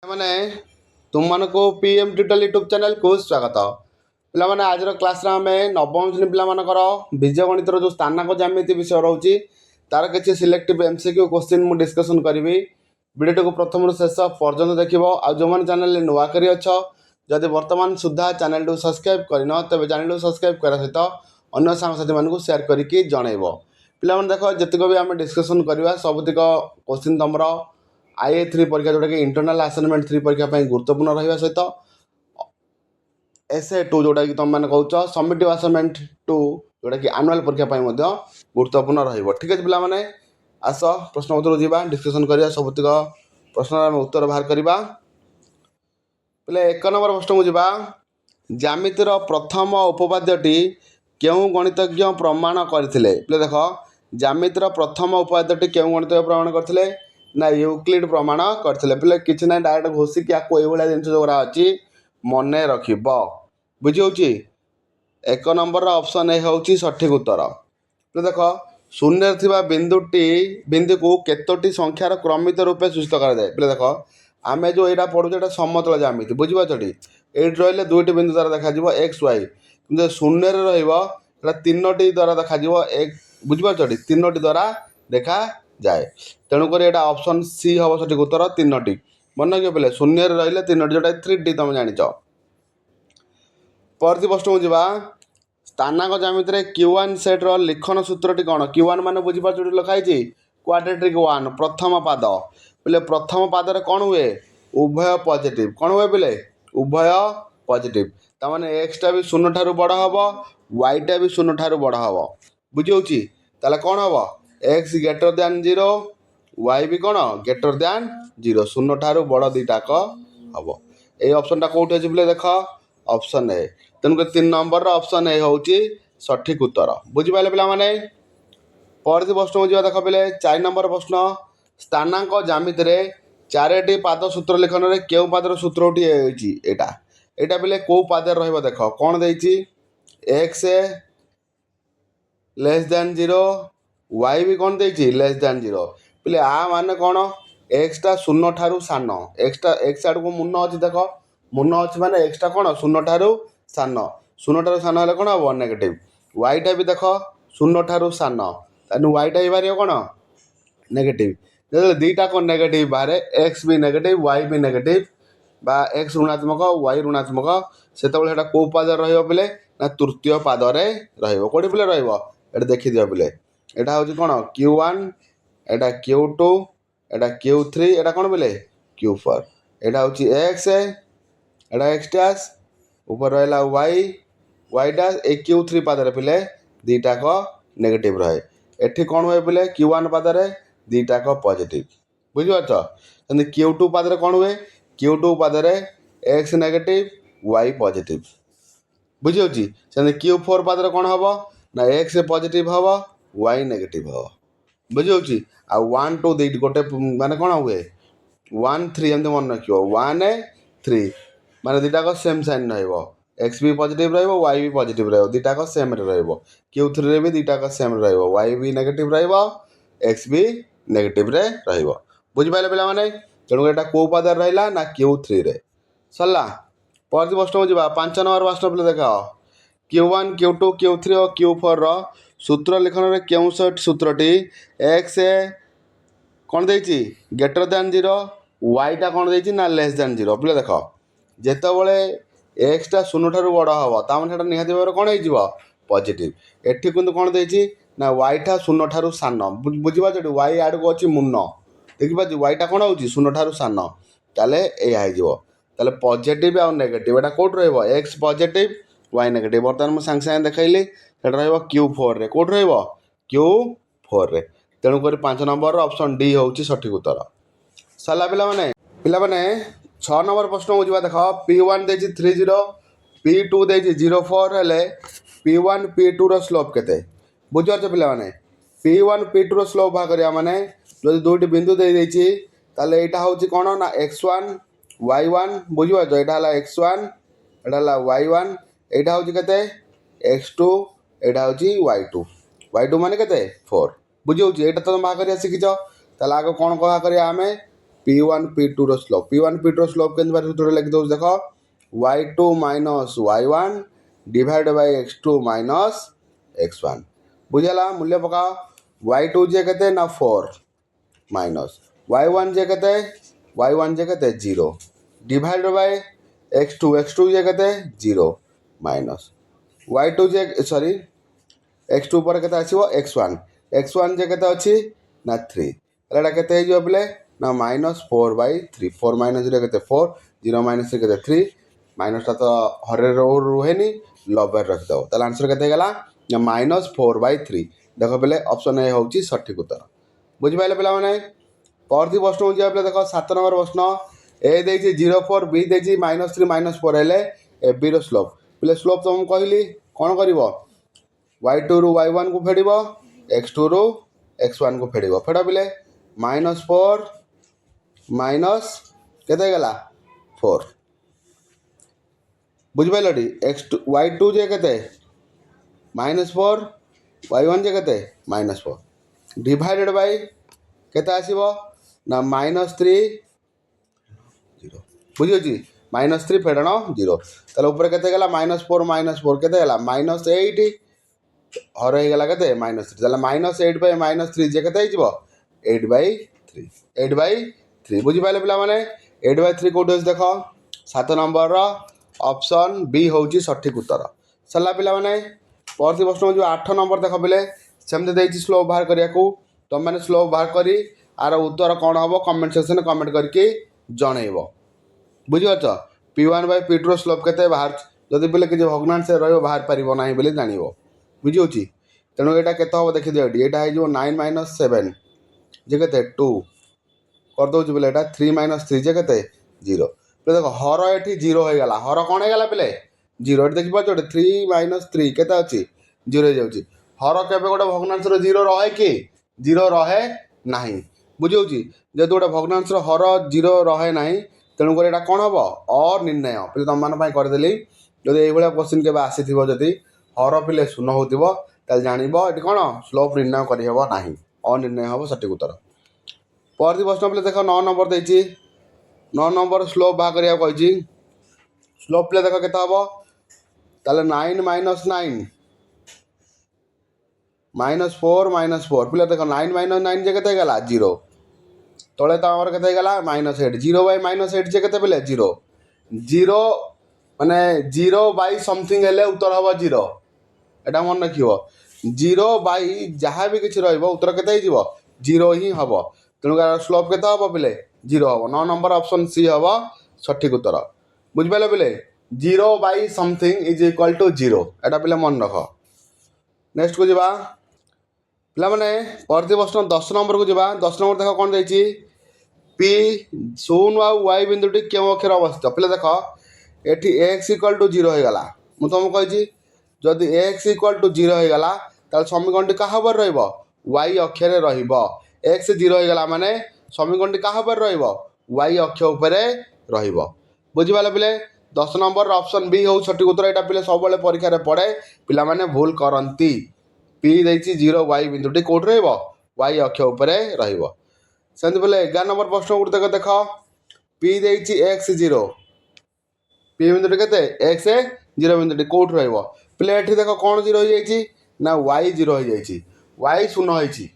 मैंने तुम मन को पीएम ट्यूटोरियल यूट्यूब चैनल को स्वागत पे आज क्लास आम नवम श्रेणी पिलाकर बीजगणित जो स्थानांक ज्यामिति विषय रोचे तार किसी सिलेक्टिव एमसीक्यू क्वेश्चन मुझे डिस्कसन करी वीडियो को प्रथम शेष पर्यटन देख जो मैंने चैनल नुआ कर जदि वर्तमान सुधा चैनल को सब्सक्राइब करन तेज चैनल को सब्सक्राइब करने सहित अन्य सांगसाथी मानक सेयार करके जनइब पे देख जितक भी आम डिस्कसन करवा सबुतिक क्वेश्चन तुम IA3 परीक्षा जोटा कि इंटरनल असाइनमेंट 3 परीक्षा गुरुत्वपूर्ण रहा सहित SA2 जोटा कि तुम मैंने कौच समिटिव असाइनमेंट 2 जोटा कि आनुआल परीक्षा गुरुत्वपूर्ण ठीक है पे आस प्रश्न उत्तर जावा डिस्कसन करवा सबुतिक प्रश्न आम उत्तर बाहर करवा पे 1 नंबर प्रश्न को जावा ज्यामितिर प्रथम उपपाद्यटी क्यों गणितज्ञ प्रमाण करथिले पे देख ज्यामितिर प्रथम उपपाद्यटी क्यों गणितज्ञ प्रमाण करथिले ना यूक्लिड प्रमाण करथिले पे किछि ना डायरेक्ट घोषिक या कोई भाया जिन जोरा अच्छी मन रखिब बुझी 1 नंबर ऑप्शन ए होची सठिक उत्तर पे देख शून्य थिबा बिंदु को केतोटी संख्यार क्रमित रूपे सूचित करा जाए पे देख आमे जो एटा पढु एटा समतल ज्यामिति बुझिबाचटी एट रहिले दुईटी बिंदु द्वारा देखा जिवो एक्स वाई किंतु शून्य रे रहिबो एटा तीनोटी द्वारा देखा जिवो एक बुझिबाचटी तीनोटी द्वारा देखा जाए तेणुक यहाँ ऑप्शन सी हम सठिक उत्तर तीनोटी मन रखिए पे शून्य रही तीनोटी जोटा 3D तुम जान परवर्ती प्रश्न को जावा स्थानांक ज्यामिति Q1 सेट्र लिखन सूत्रटी कौन Q1 मान बुझीपार लिखाई क्वाड्रेटिक 1 प्रथम पाद पे प्रथम पादर कौन हुए उभय पॉजिटिव कौन हुए पे उभय पॉजिटिव तमाने एक्सटा भी शून्य ठारू बड़ हम वाईटा भी शून्य ठारू बड़ हम बुझी ताले कौन हम एक्स ग्रेटर दैन 0 वाई भी कौन ग्रेटर दैन 0 शून्य ठारू बड़ दुईटाक हम ये ऑप्शन टा कौट अच्छे पे देख ऑप्शन ए तेणुक 3 नंबर ऑप्शन ए हूँ सठिक उत्तर बुझिपारे पे परवर्ती प्रश्न को देख पे 4 नंबर प्रश्न स्थानांक ज्यामिति चारोटी पाद सूत्र लिखन में क्यों पादर सूत्र उठी यहाँ यहाँ पे कौ पाद रही देख कौन देती एक्स लेस दैन 0 वाई भी कौन देती लेस दैन 0 पे आ मान कौन एक्सटा शून्य ठारू सान एक्स आड़ को मुन अच्छी देख मुन अच्छी माने एक्सटा कौन शून्य ठारू सान हेल्ले कौन हम नेगेटिव वाईटा भी देख शून्य ठारू सान वाईटा ही बाहर कौन नेगेटिव जो दुईटा कौन नेगेटिव बाहर एक्स भी नेगेटिव वाई भी नेगेटिव बा एक्स ऋणात्मक वाई ऋणात्मक से कौ पाद रे ना तृतीय पादे रोटी पे रे देखी दिया पे यहाँ हूँ कौन Q1 एटा Q2 एटा Q3 एटा कौन बोले Q4 एटा हूँ एक्स एटा एक्स डैश ऊपर रहा वाई वाई डैश ए Q3 पादरे पे दुईटाक नेगेटिव रहे एठी कौन हुए पे Q1 पादरे दुईटाक पॉजिटिव बुझिपार Q2 पादरे कौन हुए Q2 पादरे एक्स नेगेटिव वाई पॉजिटिव बुझी Q4 पादरे कौन हम ना एक्स पॉजिटिव हम वाई नेगेटिव हम बुझी आ 1 2 दुईट गोटे माने कौन हुए 1 3 एमती मन रख 1 3 माने दुईटाक सेम साइन एक्स भी पॉजिटिव वाई भी पॉजिटिव दुईटाक सेम Q3 रे भी दुईटाक सेम वाई भी नेगेटिव एक्स भी नेगेटिव बुझिपारे पे तेणु यहाँ कौ पाद रहा ना Q3 रे सरला परवर्ती प्रश्न को जावा 5 नंबर प्रश्न पे देख Q1 Q2 Q3 और Q4 सूत्र लिखन में क्यों सूत्रटी एक्स कौन देती ग्रेटर दैन 0 वाईटा कौन देती ना लेस दैन 0 पे देख जितेबले एक्सटा शून्य ठारू बड़ हम तामें निहाती भाव कौन हो पॉजिटिव एठी किंतु कौन देती ना वाईटा शून्य ठारू सान बुझिपार वाई आड़ को अच्छी मुन देखिए वाईटा कौन हो शून्य ठारू सान ताले या पॉजिटिव आउ नेगेटिव एटा Kaut x positive Y negative बर्तमान मुझे सांगे सांगे देखली Q4 रे कौट Q4 रे तेणुक 5 नंबर ऑप्शन डी हूँ सठिक उत्तर सरला पे 6 नंबर प्रश्न को जावा देख P1 देती 30 P2 देती 04 हेले P1 P2 रो स्लोप केते बुझिपार पे P1 P2 रो स्लोप बाहर करिया माने जो दुईटी बिंदु दे देती ताले एटा हूँ कौन ना x1 y1 बुझिपार यहाँ x1 यहाँ y1 यहाँ हूँ केते x2 यहाँ हूँ y2 माने केते 4 बुझे यहाँ तो बाहर कर शिखिच आग कौन बाहर करें आम P1 P2 रो स्लोप P1 P2 रो स्लोप केन बार सूत्र लिख दो देखो y2 minus y1 divide by x2 minus x1 बुझला मूल्य पकाओ y2 जे केते ना 4 माइनस y1 जे केते y1 जे केते 0 डिवाइड बाय x2 जे केते 0 माइनस y2 जे सॉरी x2 पर केते आसीबो x1 जे केते अछि ना 3 एटा केते हे जो बोले ना -4/3 4 माइनस 0 केते 4 0 माइनस केते 3 माइनस ता तो हरे रुहेनी लबर रख दो ताले आंसर केते गेला ना -4/3 देखो बोले ऑप्शन ए होची सठिक उत्तर बुझि पाइले पिला माने परती प्रश्न हो जे देखो 7 नंबर प्रश्न ए देछि 0 4 बी देछि -3 -4 हेले ए बी रो स्लोप बोले स्लोप तो हम कहली कोन करिवो y2 ରୁ y1 को फेडिबो x2 ରୁ x1 को फेडिबो फेडा बिले -4 माइनस केते गेला 4 बुझ पाइलटी x2 y2 जे केते -4 y1 जे केते -4 डिवाइडेड बाय केते आसीबो ना -3 0 बुझियो जी -3 फेडण 0 ताले ऊपर केते गेला -4 केते गेला -8 हर हो गला केते -3 ताले -8 बाय -3 जे केते हिजबो 8/3 बुझि पाइले पिला माने 8/3 कोड देखो 7 नंबर रो ऑप्शन बी होची सठिक उत्तर सला पिला माने परती प्रश्न जो 8 नंबर देखो बिले सेमते देछि स्लोप बाहर करिया को तुम माने स्लोप बाहर करी आर उत्तर कोन हबो कमेंट सेक्शन कमेंट करके जणैबो बुझियो P1 बाय P2 रो स्लोप केते बाहर जदि बिले कि भग्नांश रहइबो बाहर परिबो नाही बिले जानिबो बुझियो तेणु यहाँ केत हम देखी दियो यहाँ हो 9 - 7 जे केते 2 कर दउछु बोले एटा 3 - 3 जे केते 0 देखो हर एठी 0 हो गला हर कोन हो गला पिले 0 एठी देखि पाछो 3 - 3 केते अछि 0 हो जाउछि हर केबे गोटे भग्नांश रो 0 रहे कि 0 रहे नाही बुझियो जे गोटे भग्नांश रो हर 0 रहे नाही तेणु कर एटा कोन हबो अनिर्णय पिले तुम मान पई कर देली जदि एई भलिया क्वेश्चन केबे आसीथिबो जदि हर पिले शून्य होतिबो ताल जानिबो एटी कोन स्लोप निर्णय करि हेबो नाही अनिर्णय हबो सठिक उत्तर परती प्रश्न पिले देखो 9 नंबर देछि 9 नंबर स्लोप बा करिया कहिछि स्लोप पिले देखो केता हबो ताले 9 - 9 -4 -4 पिले देखो 9 - 9 जे केते गेला 0 तळे त हमर केते गेला -8 0 बाय -8 जे केते पिले 0 0 माने 0 बाय समथिंग हेले उत्तर हबो 0 एटा मन रखिबो 0 बाय जहाँ भी किछि रहइबो उत्तर केते हिजिबो 0 ही हबो तेणु स्लोप केते हबो पिले 0 हबो 9 नंबर ऑप्शन सी हबो सठिक उत्तर बुझ पाइले पिले 0 by something is equal to 0 एटा पिले मन रख नेक्स्ट को जिबा पिला माने परती प्रश्न 10 नंबर को जिबा 10 नंबर देखो कोन दैछि p 0 आ y बिंदुटी केउ अक्षर अवस्थित पिले देखो एठी x = 0 हो गला मु तुम कहिछि जदि x = 0 हो गला ताल समीकरणटी कहा पर रहइबो y अक्षर रहइबो x 0 हो गला माने समीकरणटी कहा पर रहइबो y अक्ष ऊपर रहइबो बुझि पाले पिले 10 नंबर ऑप्शन बी हो सठिक उत्तर एटा पिले सब बेले परीक्षा रे पड़े पिला माने भूल करंती p दैछि 0 y बिंदुटी कोड रहइबो y अक्ष ऊपर रहइबो सेंति बोले 11 नंबर प्रश्न उठते देखो p दैछि x 0 p बिंदुटी केते x 0 बिंदुटी कोड रहइबो पिले एठी देखो कोन 0 हो जाइछि ना y 0 हो जाइछि y 0 होइछि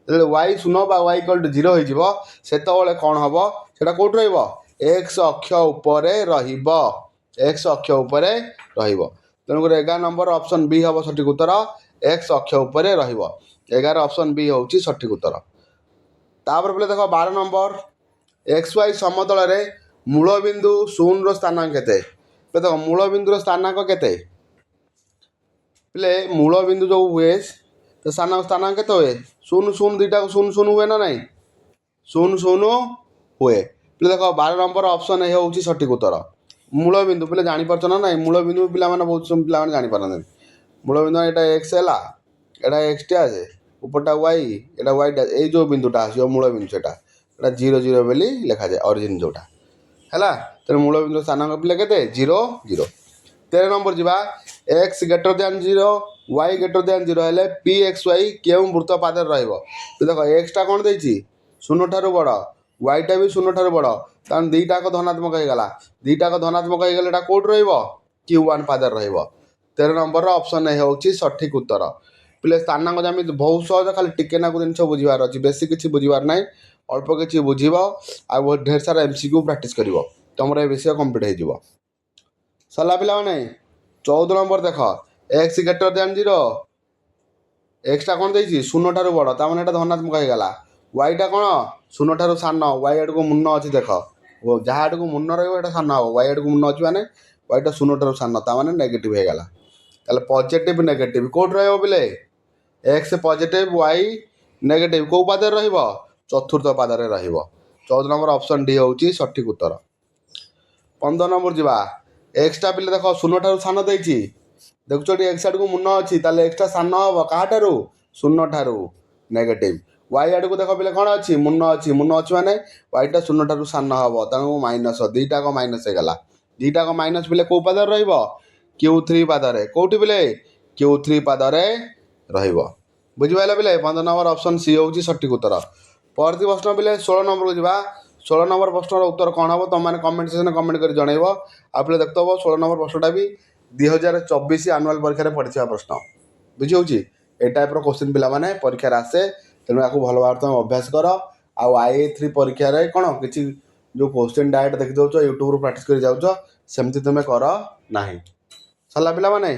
तले y 0 बा y = 0 हो जिवो सेतबेले कोन हबो सेटा कोड रहइबो x अक्ष ऊपर रहिबो x अक्ष ऊपर रहिबो तेणु कर 11 नंबर ऑप्शन बी हबो सठिक उत्तर x अक्ष ऊपर रहिबो 11 ऑप्शन बी होउछि सठिक उत्तर तापर पिले देखो 12 नंबर xy समतल रे मूल बिंदु 0 रो स्थानांक केते पे देखो मूल बिंदु रो स्थानांक केते पिले मूल बिंदु जो हुए तो स्थानांक केते हुए 0 0 दुईटा 0 0 हुए ना नहीं 0 0 हुए पिले देखो 12 नंबर ऑप्शन ए होउछि सठिक उत्तर मूल बिंदु पिले जानि परछ ना नहीं मूल बिंदु पिला माने बहुत सम पिला माने जानि परन मूल बिंदु एटा x हैला एटा x टा আছে ऊपरटा y एटा y टा ए जो बिंदुटा आसी मूल बिंदु सेटा एटा 0 0 बेली लिखा जाय ओरिजिन जोटा हैला त मूल बिंदु स्थानांक पिले केते 0 0 13 नंबर जिबा x greater than 0 y greater than 0 हेले p x y केउ वृत्त पादर रहइबो तो देखो x टा कोन दैछि 0 ठारू बड़ वाईटा भी शून्य ठार बड़ तान दुईटाक धनात्मक होगा दुईटाक धनात्मक होगले एटा कौट q1 पादर रहिबो 13 नंबर ऑप्शन ए होउची सठिक उत्तर पिले स्थानांक जमी बहुत सहज खाली टिके नाकु जिनिस बुझिबार अछि बेसी किछि बुझिबार नाही अल्प किछि बुझिबो आ ढेर सारा एमसीक्यू प्रैक्टिस करिवो तमर ए विषय कंप्लीट हो जिवो सला पिला माने 14 नंबर देख x ग्रेटर देन 0 x टा कोन देछि शून्य ठार बड़ ता माने एटा धनात्मक होगला y टा कोन शून्य ठार सान y आड़ को मुन्न अछि देख जहाँ आड़ को मुन्न रहइबो एटा सान हो y आड़ को मुन्न अछि माने y टा शून्य ठार सान ता माने नेगेटिव होगला ताले पॉजिटिव नेगेटिव कोड रहइबो बिले x पॉजिटिव y नेगेटिव को पादर रहिबो चतुर्थ पादर रहिबो 14 नंबर ऑप्शन डी होउची सठिक उत्तर 15 नंबर जीवा एक्स टा पिले देख शून्य ठार सान देछि देखुछ एक्स आड़ को मुन्न अच्छी ताले एक्स टा सान हम क्या ठारू शून्य ठारू नेगेटिव वाई आड़ को देख पिले कौन अच्छी मुन्न अच्छी माने वाई टा शून्य ठारू सान हम तेणु माइनस दुईटाक माइनस होगला दुईटाक माइनस पिले कौ पादर रहिबो Q3 पादरे कौटी पिले Q3 पादरे रहिबो बुझिपाइल पिले 15 नंबर ऑप्शन सी होउची सठिक उत्तर परती प्रश्न पिले 16 नंबर को जीवा 16 नंबर प्रश्न उत्तर कौन हम तुम मैंने कमेंट सेक्शन कमेंट कर जनइब आप देखते 16 नंबर प्रश्नटा भी 2024 आनुआल परीक्षा पढ़ी प्रश्न बुझी होची ए टाइप क्वेश्चन पिला माने परीक्षा आसे तेणु या भल भाव तुम अभ्यास कर आई3 परीक्षा कौन कि जो क्वेश्चन डायरेक्ट देखी दौ यूट्यूब प्रैक्टिस कर जाऊँ सेमती तुम कर ना सला पिला माने।